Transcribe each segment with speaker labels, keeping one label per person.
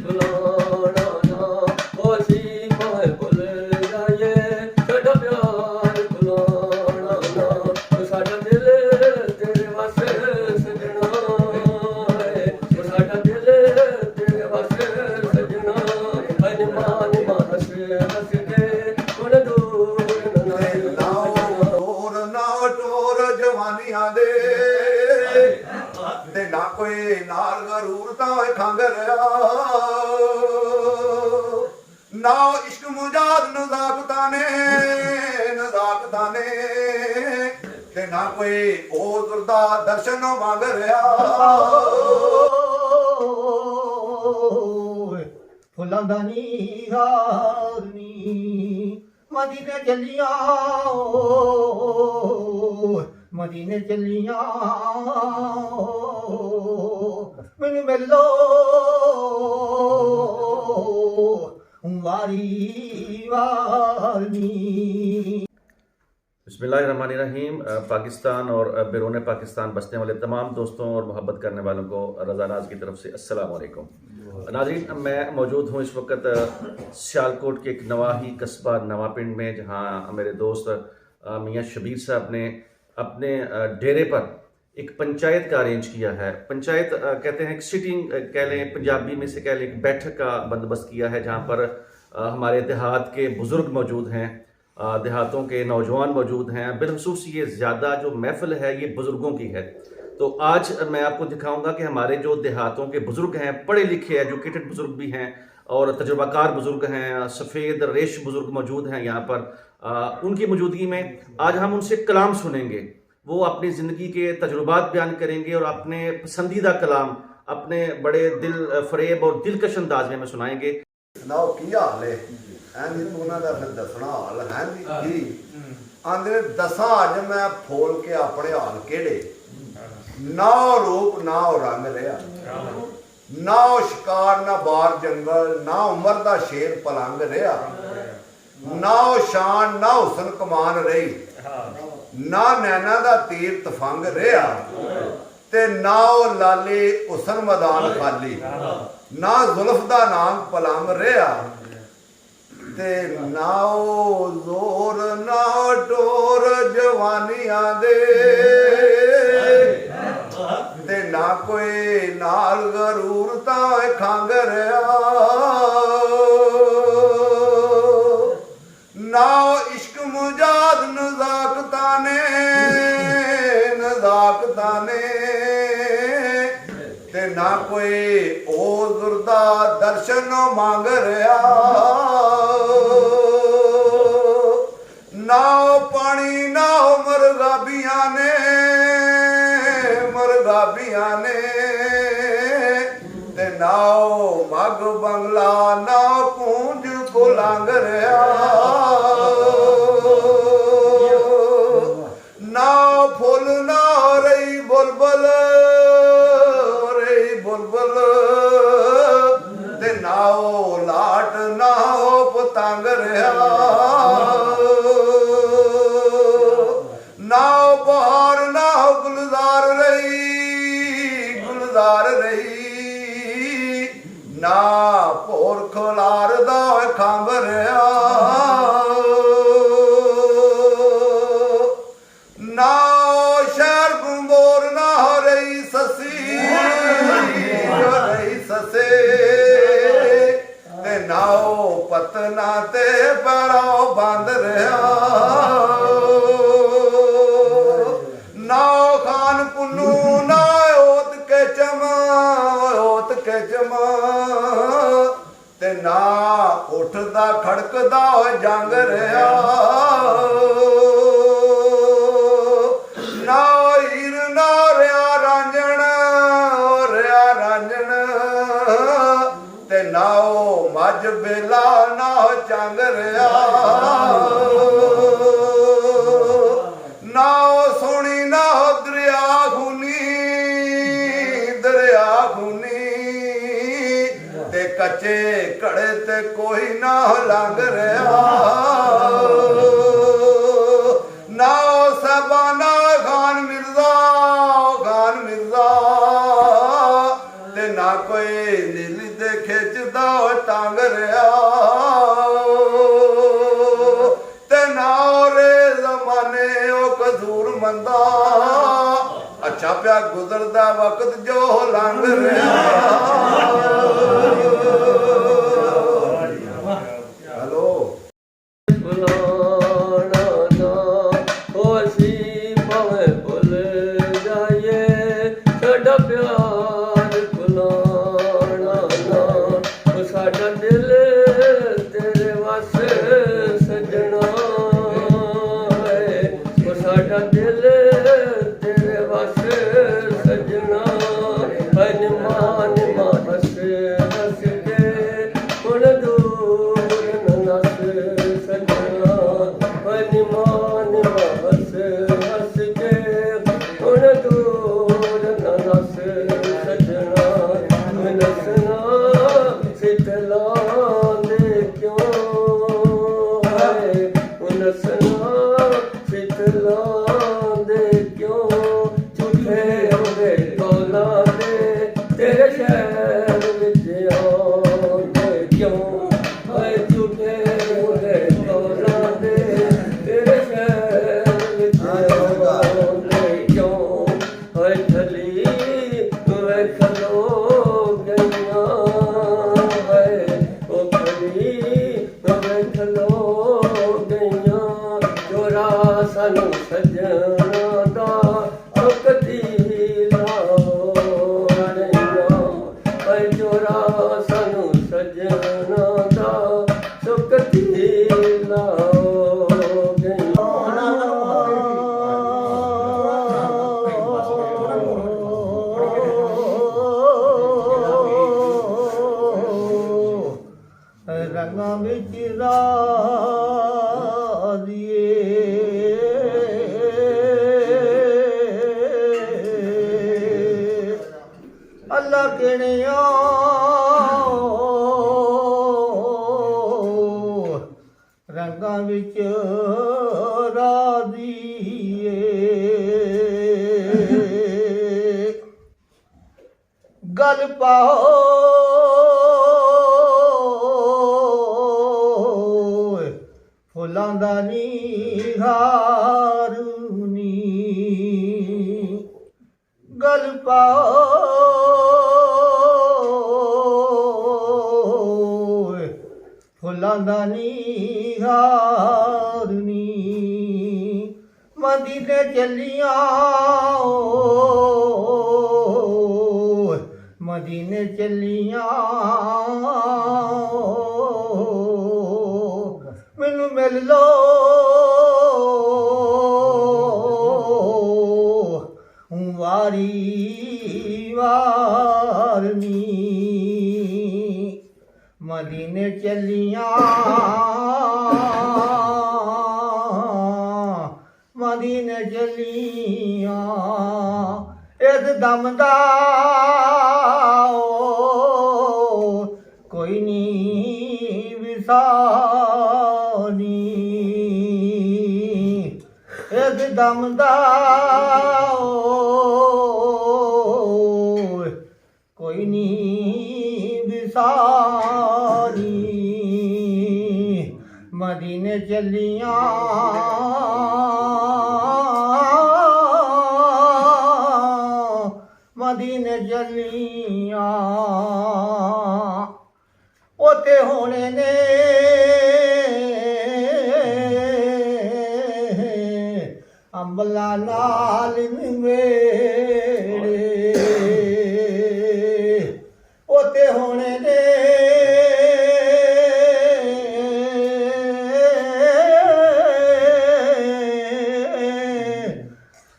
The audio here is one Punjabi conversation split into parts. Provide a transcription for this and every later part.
Speaker 1: ਬੁਲਾਣਾ ਨਾ ਉਹ ਸੀ ਭਾਵੇਂ ਭੁੱਲ ਜਾਈਏ ਸਾਡਾ ਪਿਆਰ ਬੁਲਾਣਾ ਨਾ ਉਹ ਸਾਡਾ ਦਿਲ ਤੇਰੇ ਵਾਸਤੇ ਸਜਣਾ ਏ ਉਹ ਸਾਡਾ ਦਿਲ ਤੇਰੇ ਵਾਸਤੇ ਸਜਣਾ ਅਨਮਾਨ ਮਾਸ ਹੱਸ ਕੇ ਹੁਣ ਦੂਰ ਨਾ
Speaker 2: ਟੋਰ ਨਾ ਟੋਰ ਜਵਾਨੀਆਂ ਦੇ ਤੇ ਨਾ ਕੋਈ ਨਾਲ ਗਰੂਰ ਤਾਂ ਹੋਏ ਖੰਗ ਰਿਆ ਨਾ ਇਸ਼ਕ ਮੁਜਾਦ ਨਜ਼ਾਕਤਾਂ ਨੇ ਤੇ ਨਾ ਕੋਈ ਉਹ ਦੁਰਦਾ ਦਰਸ਼ਨ ਮੰਗ ਰਿਆ
Speaker 3: ਫੁੱਲਾਂ ਦਾ ਨੀਹਾਰ ਨੀ ਮਦੀਨੇ ਚੱਲੀਆਂ ਮਦੀਨੇ ਚੱਲੀਆਂ ਮੈਨੂੰ ਮਿਲੋ ਵਾਰੀ ਵਾਰੀ
Speaker 4: बिस्मिल्लाहिर्रहमानिर्रहीम। पाकिस्तान और बैरून पाकिस्तान बसने वाले तमाम दोस्तों और मोहब्बत करने वालों को रज़ा नाज की तरफ से अस्सलाम वालेकुम। नाज़रीन, मैं मौजूद हूँ इस वक्त सियालकोट के एक नवाही कस्बा नवापिंड में, जहाँ मेरे दोस्त मियाँ शबीर साहब ने अपने डेरे पर एक पंचायत का अरेंज किया है। पंचायत कहते हैं, एक सिटिंग कह लें, पंजाबी में से कह लें, एक बैठक का बंदोबस्त किया है, जहाँ पर हमारे देहात के बुज़ुर्ग मौजूद हैं, देहातों के नौजवान मौजूद हैं। बिलखसूस ये ज़्यादा जो महफ़िल है ये बुज़ुर्गों की है। तो आज मैं आपको दिखाऊंगा कि हमारे जो देहातों के बुज़ुर्ग हैं, पढ़े लिखे एजुकेटेड बुज़ुर्ग भी हैं और तजुर्बाकार बुज़ुर्ग हैं, सफ़ेद रेश बुज़ुर्ग मौजूद हैं यहाँ पर। उनकी मौजूदगी में आज हम उनसे कलाम सुनेंगे। वो अपनी ज़िंदगी के तजुर्बात बयान करेंगे और अपने पसंदीदा कलाम अपने बड़े दिल फरेब और दिलकश अंदाज में हमें सुनाएंगे।
Speaker 2: ਸੁਣਾਓ ਕੀ ਹਾਲ ਹੈ ਐਂਦੀ ਤੂੰ ਉਹਨਾਂ ਦਾ ਫਿਰ ਦੱਸਣਾ ਹਾਲ ਹੈ ਜੀ ਕੀ ਆਂਦੇ ਦਸਾਂ ਅੱਜ ਮੈਂ ਫੋਲ ਕੇ ਆਪਣੇ ਹਾਲ ਕਿਹੜੇ ਨਾ ਰੂਪ ਨਾ ਰੰਗ ਰਿਹਾ ਨਾ ਸ਼ਿਕਾਰ ਨਾ ਬਾਰ ਜੰਗਲ ਨਾ ਉਮਰ ਦਾ ਸ਼ੇਰ ਪਲੰਗ ਰਿਹਾ ਨਾ ਸ਼ਾਨ ਨਾ ਹੁਸਨ ਕਮਾਨ ਰਹੀ ਨਾ ਨੈਣਾ ਦਾ ਤੀਰ ਤਫੰਗ ਰਿਹਾ ਤੇ ਨਾ ਉਹ ਲਾਲੀ ਹੁਸਨ ਮੈਦਾਨ ਖਾਲੀ ਨਾ ਜ਼ੁਲਫ ਦਾ ਨਾਮ ਪਲੰਗ ਰਿਹਾ ਤੇ ਨਾ ਉਹ ਜ਼ੋਰ ਨਾ ਟੋਰ ਜਵਾਨੀਆਂ ਦੇ ਤੇ ਨਾ ਕੋਈ ਨਾਲ ਗਰੂਰ ਤਾਂ ਖੰਗ ਰਿਹਾ ਨਾ ਇਸ਼ਕ ਮੁਜਾਦ ਨਜ਼ਾਕਤਾਂ ਨੇ ਤੇ ਨਾ ਕੋਈ ਉਹ ਦੁਰਦਾ ਦਰਸ਼ਨ ਮੰਗ ਰਿਹਾ ਨਾ ਪਾਣੀ ਨਾ ਮਰਗਾਬੀਆਂ ਨੇ ਤੇ ਨਾ ਮਗ ਬੰਗਲਾ ਨਾ ਕੂੰਜ ਕੋ ਲੰਘ ਰਿਹਾ ਨਾ ਫੁੱਲ ਨਾ ਰਹੀ ਬੁਲਬੁਲ ਤੇ ਨਾ ਉਹ ਲਾਟ ਨਾ ਉਹ ਪਤੰਗ ਰਿਹਾ ਨਾ ਬਹਾਰ ਨਾ ਗੁਲਜ਼ਾਰ ਰਹੀ ਨਾ ਭੋਰ ਖਲਾਰਦਾ ਖੰਭ ਰਿਹਾ ਨਾ ਸ਼ਹਿਰ ਗੁੰਬੋਰ ਨਾ ਰਹੀ ਸੱਸੀ ਤੇ ਨਾ ਉਹ ਪਤਨਾ ਤੇ ਪਰੋ ਬੰਦ ਰਿਹਾ ਨਾ ਖਾਨ ਪੁੰਨੂ ਨਾ ਓਤ ਕੇ ਚਮਾ ਤੇ ਨਾ ਉੱਠਦਾ ਖੜਕਦਾ ਜੰਗ ਰਿਹਾ ਨਾ ਹੀਰ ਨਾ ਰਿਆ ਰਾਂਝਣ ਤੇ ਨਾ ਉਹ ਮੱਝ ਬੇਲਾ ਨਾ ਚੰਗ ਰਿਹਾ ਨਾ ਉਹ ਸੋਹਣੀ ਨਾ ਦਰਿਆ ਖੂਨੀ ਤੇ ਕੱਚੇ ਘੜੇ ਤੇ ਕੋਈ ਨਾ ਲੰਘ ਰਿਹਾ ਨਾ ਉਹ ਸਬਾਨਾ ਖਾਨ ਮਿਰਜ਼ਾ ਤੇ ਨਾ ਕੋਈ ਨੀਲੀ ਦੇਖੇ ਵੇਚਦਾ ਓਏ ਟਾਂਗਰਿਆ ਤੇ ਨਾਰੇ ਜ਼ਮਾਨੇ ਉਹ ਕਸੂਰ ਮੰਦਾ ਅੱਛਾ ਪਿਆ ਗੁਜ਼ਰਦਾ ਵਕਤ ਜੋ ਲੰਘ ਰਿਹਾ ਹੈਲੋ
Speaker 1: ਭੁਲਾਣਾ ਨਾ ਹੋਸੀ ਭਾਵੇਂ ਭੁੱਲ ਜਾਈਏ ਸਾਡਾ ਪਿਆਰ ਭੁਲਾਣਾ ਨਾ ਉਹ ਸਾਡਾ ਦਿਲ ਤੇਰੇ ਵੱਸ ਸਜਣਾ ਹੈ ਉਹ ਸਾਡਾ ਦਿਲ ਤੇਰੇ ਵੱਸ ਸਜਣਾ ਅਨਮਾਨ ਹੱਸ ਹੱਸ ਕੇ ਹੁਣ ਦੂਰ ਨ ਨਸ ਸਜਣਾ ਅਨਮਾਨ ਹੱਸ ਹੱਸ ਕੇ ਹੁਣ ਦੂਰ ਨ ਨਸ ਸਜਣਾ ਨਸਣਾ ਸਿੱਧਲਾ ਦੇ ਕਿਉਂ ਹੈ ਨਸਣਾ ਸਿੱਧਲਾ ਦੇ ਕਿਉਂ ਝੂਠੇ ਹੋਵੇ ਕੋਲਾ ਦੇ ਤੇਰੇ ਸ਼ਹਿਰ ਵਿੱਚ ਆਉਂਦੇ ਕਿਉਂ ਹਾਏ ਝੂਠੇ ਹੋਵੇ ਕੋਲਾ ਦੇ ਤੇਰੇ ਸ਼ਹਿਰ ਵਿੱਚ ਆਉਂਦੇ ਕਿਉਂ ਹਾਏ ਥਲੀ ਵੇ ਖਲੋ ਗਈਆਂ ਹਾਏ ਉਹ ਖਲੀ ਵੇ ਖਲੋ ਗਈਆਂ ਜੋਰਾ ਸਾਨੂੰ ਸਜਣਾ ਦਾ ਸੁਕਤੀ ਲਾਓ ਰਈਆਂ ਹਾਏ ਜੋਰਾ ਸਾਨੂੰ ਸਜਣਾ ਦਾ ਸੁਕਤੀ ਲਾਓ
Speaker 3: ਰੰਗਾਂ ਵਿੱਚ ਰਾਜ਼ੀਏ ਅੱਲਾ ਕਿਣਿਆ ਰੰਗਾਂ ਵਿੱਚ ਰਾਜ਼ੀਏ ਗੱਲ ਪਾਓ ਫੁੱਲਾਂ ਦਾ ਨਿਹਾਰ ਨੀ ਗੱਲ ਪਾਓ ਫੁੱਲਾਂ ਦਾ ਨਿਹਾਰ ਨੀ ਮਦੀਨੇ ਚੱਲੀਆਂ ਮਦੀਨੇ ਚੱਲੀਆਂ ਮੈਨੂੰ ਮਿਲ ਲੋ ਵਾਰੀ ਵਾਰਨੀ ਮਦੀਨੇ ਚੱਲੀਆਂ ਮਦੀਨੇ ਚੱਲੀਆਂ ਇਸ ਦਮ ਦਾ ਕੋਈ ਨਹੀਂ ਵਿਸਾਨੀ ਇਸ ਦਮ ਦਾ ਕੋਈ ਨਹੀਂ ਵਿਸਾਨੀ ਮਦੀਨੇ ਚੱਲੀਆਂ ਮਦੀਨੇ ਚੱਲੀਆਂ ਉਤੇ ਹੋਣੇ ਨੇ ਅੰਬਲਾ ਨਾਲ ਨਿਵੇੜੇ ਉਤੇ ਹੋਣੇ ਨੇ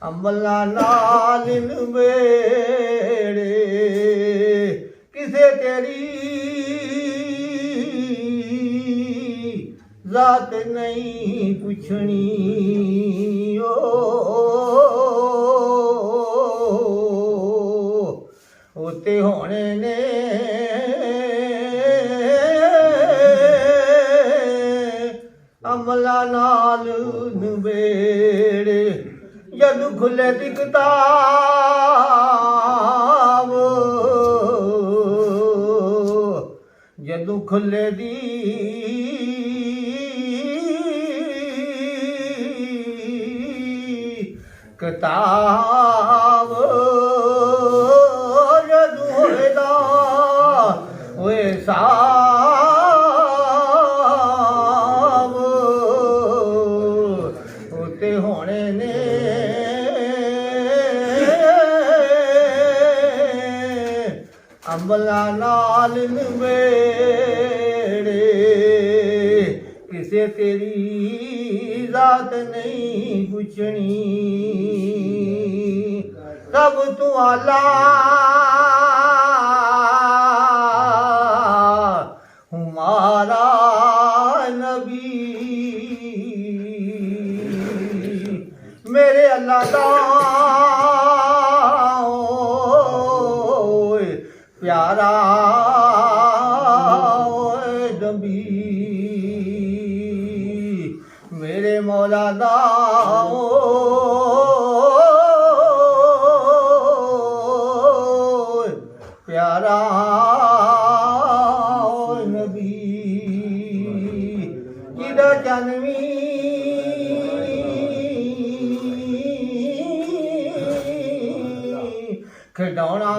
Speaker 3: ਅੰਬਲਾ ਨਾਲ ਨਿਵੇੜੇ ਕਿਸੇ ਤੇਰੀ ਜ਼ਾਤ ਨਹੀਂ ਪੁੱਛਣੀ ਉਤੇ ਹੋਣੇ ਨੇ ਅਮਲਾ ਨਾਲ ਨਵੇੜੇ ਜਦ ਖੁੱਲੇ ਦੀ ਕਿਤਾਬ ਜਦੋਂ ਖੁੱਲੇ ਦੀ ਕਿਤਾਬ ਜਦੋਂ ਹੋਏਦਾ ਹੋਏ ਸਾਬ ਉਤੇ ਹੋਣੇ ਨੇ ਅੰਬਲਾ ਨਾਲ ਨਵੇੜੇ ਕਿਸੇ ਤੇਰੀ ਜ਼ਾਤ ਨਹੀਂ ਪੁੱਛਣੀ ਸਭ ਤੂੰ ਆਲਾ ਹਮਾਰਾ ਨਬੀ ਮੇਰੇ ਅੱਲਾ ਦਾ ਓਏ ਪਿਆਰਾ ਓਏ ਨਬੀ ਮੇਰੇ ਮੌਲਾ ਦਾ ਓਏ ਪਿਆਰਾ ਓਏ ਨਬੀ ਜਿਹਦਾ ਜਨਮੀ ਖਿਡੌਣਾ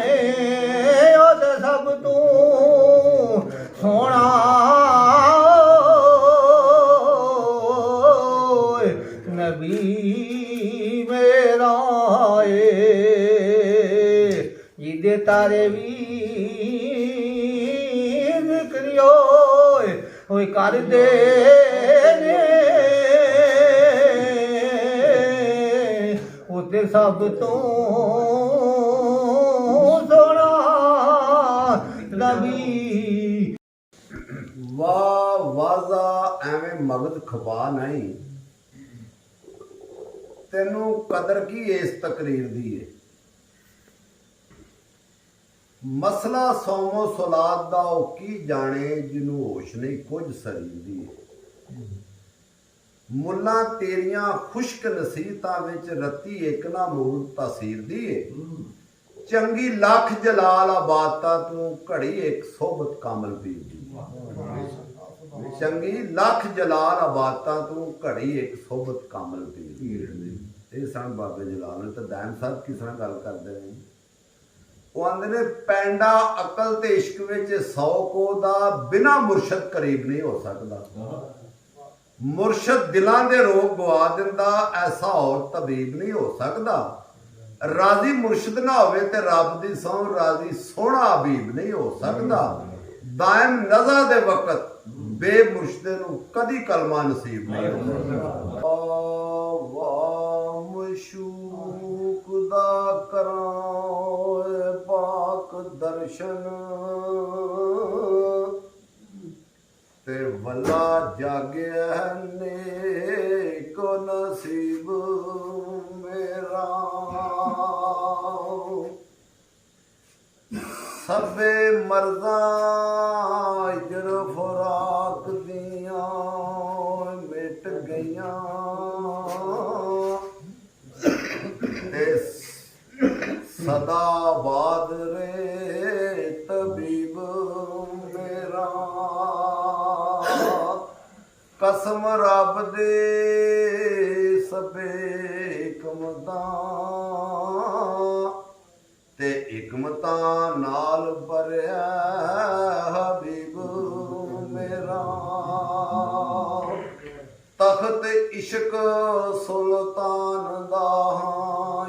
Speaker 3: ਏ ਉਹ ਤਾਂ ਸਭ ਤੂੰ ਸੋਹਣਾ ਓਏ ਨਬੀ ਮੇਰਾ ਏ ਜਿਹਦੇ ਤਾਰੇ ਵੀ ਜ਼ਿਕਰਿਓ ਓਏ ਕਰਦੇ ਨੇ ਉਤੇ ਸਭ ਤੋਂ ਸੋਹਣਾ ਨਬੀ
Speaker 2: ਵਾਹ ਵਾਜ਼ਾ ਐਵੇਂ ਮਗਧ ਖਪਾ ਨਹੀਂ ਤੈਨੂੰ ਕਦਰ ਕੀ ਇਸ ਤਕਰੀਰ ਦੀ ਏ ਮਸਲਾ ਸੌਮੋ ਸਲਾਦ ਦਾ ਉਹ ਕੀ ਜਾਣੇ ਜਿਹਨੂੰ ਹੋਸ਼ ਨਹੀਂ ਕੁਝ ਸਰੀਰ ਦੀ ਏ ਮੁੱਲਾਂ ਤੇਰੀਆਂ ਖੁਸ਼ਕ ਨਸੀਹਤਾਂ ਵਿੱਚ ਰੱਤੀ ਇੱਕ ਨਾ ਮੂਲ ਤਾਸੀਰ ਦੀ ਏ ਚੰਗੀ ਲੱਖ ਜਲਾਲ ਆਬਾਦਤਾ ਤੂੰ ਘੜੀ ਇੱਕ ਸੋਬਤ ਕਾਮਲ ਪੀਰ ਦੀ ਚੰਗੀ ਲੱਖ ਜਲਾਲ ਆਬਾਦਤਾ ਤੂੰ ਘੜੀ ਇੱਕ ਸੋਬਤ ਕਾਮਲ ਪੀਰ ਦੀ ਇਹ ਸਨ ਬਾਬੇ ਜਲਾਲ ਨੇ ਤਾਂ ਦੈਮ ਸਾਹਿਬ ਕਿਸ ਤਰ੍ਹਾਂ ਗੱਲ ਕਰਦੇ ਨੇ ਉਹ ਆਂਦੇ ਨੇ ਪੈਂਡਾ ਅਕਲ ਤੇ ਇਸ਼ਕ ਵਿੱਚ 100 ਕੋ ਦਾ ਬਿਨਾ ਮੁਰਸ਼ਦ ਕਰੀਬ ਨਹੀਂ ਹੋ ਸਕਦਾ ਮੁਰਸ਼ਦ ਦਿਲਾਂ ਦੇ ਰੋਗ ਗਵਾ ਦਿੰਦਾ ਐਸਾ ਹੋਰ ਤਬੀਬ ਨਹੀਂ ਹੋ ਸਕਦਾ ਰਾਜ਼ੀ ਮੁਰਸ਼ਦ ਨਾ ਹੋਵੇ ਤੇ ਰੱਬ ਦੀ ਸਹੁੰ ਰਾਜ਼ੀ ਸੋਹਣਾ ਹਬੀਬ ਨਹੀਂ ਹੋ ਸਕਦਾ ਦਾਇਮ ਨਜ਼ਾ ਦੇ ਵਕਤ ਬੇਮੁਰਸ਼ਦੇ ਨੂੰ ਕਦੀ ਕਲਮਾ ਨਸੀਬ ਨਹੀਂ ਹੋ ਸਕਦਾ ਵਾਹ ਮਸ਼ੂਕ ਦਾ ਕਰਾਂ ਪਾਕ ਦਰਸ਼ਨ ਤੇ ਵੱਲਾ ਜਾਗਿਆ ਨੇਕੋ ਨਸੀਬ ਮੇਰਾ ਸਭੇ ਮਰਜ਼ਾਂ ਇਜਰ ਫਰਾਕ ਦੀਆਂ ਮਿਟ ਗਈਆਂ ਤੇ ਸਦਾ ਬਾਦ ਰੇ ਤਬੀਬ ਮੇਰਾ ਕਸਮ ਰੱਬ ਦੇ ਸਭੇ ਕਮਦਾਂ ਤੇ ਹਕਮਤਾਂ ਨਾਲ ਭਰਿਆ ਹਬੀਬ ਮੇਰਾ ਤਖਤ ਇਸ਼ਕ ਸੁਲਤਾਨ ਦਾ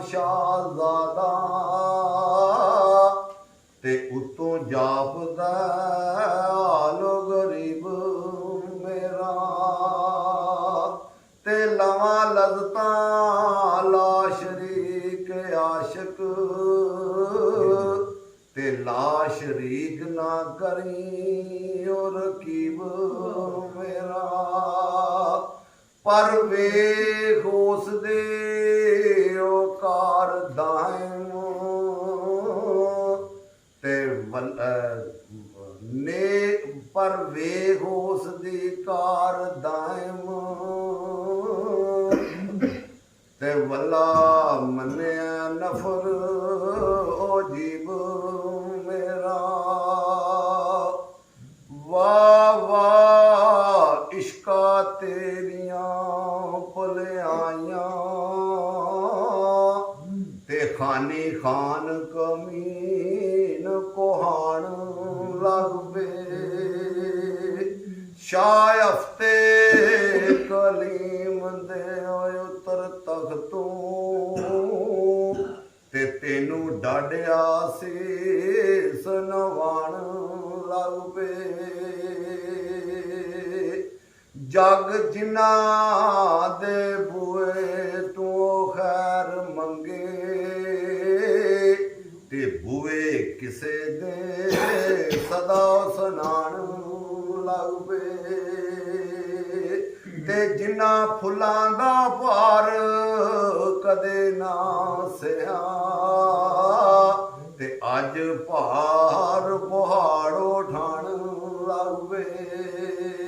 Speaker 2: ਸ਼ਾਹਜ਼ਾਦਾ ਤੇ ਉਤੋਂ ਜਾਪਦਾ ਹਾਲੋ ਗਰੀਬ ਮੇਰਾ ਤੇ ਲਵਾਂ ਲਜ਼ਤਾਂ ਲਾ ਸ਼ਰੀਕ ਆਸ਼ਕ ਤੇ ਲਾ ਸ਼ਰੀਕ ਨਾ ਕਰੀ ਓ ਰਕੀਬ ਮੇਰਾ ਪਰ ਵੇਖ ਉਸ ਦੇ ਓ ਕਾਰ ਦਾਇਮ ਤੇ ਨੇ ਪਰ ਵੇਖ ਉਸ ਦੀ ਕਾਰ ਦਾਇਮ ਤੇ ਵੱਲਾ ਮੰਨਿਆ ਨਫਰ ਓ ਜੀਬ ਮੇਰਾ ਹਾਨੀ ਖਾਨ ਕਮੀਨ ਕੋਹਾਣ ਲੱਗ ਪਏ ਸ਼ਾਹ ਹਫਤੇ ਕਲੀਮ ਦੇ ਉਤਰ ਤਖਤੋਂ ਤੇ ਤੈਨੂੰ ਡਾਢਿਆ ਸੀ ਸਨਵਾਣ ਲੱਗ ਪਏ ਜਗ ਜਿਨ੍ਹਾਂ ਦੇ ਬੂਏ ਤੂੰ ਖੈਰ ਮੰਗੇ ਤੇ ਬੂਏ ਕਿਸੇ ਦੇ ਸਦਾ ਸੁਨਾਣ ਲੱਗ ਪਏ ਤੇ ਜਿਨ੍ਹਾਂ ਫੁੱਲਾਂ ਦਾ ਭਾਰ ਕਦੇ ਨਾ ਸਿਆ ਤੇ ਅੱਜ ਭਾਰ ਪਹਾੜੋਂ ਠਾਣ ਲੱਗ ਪਏ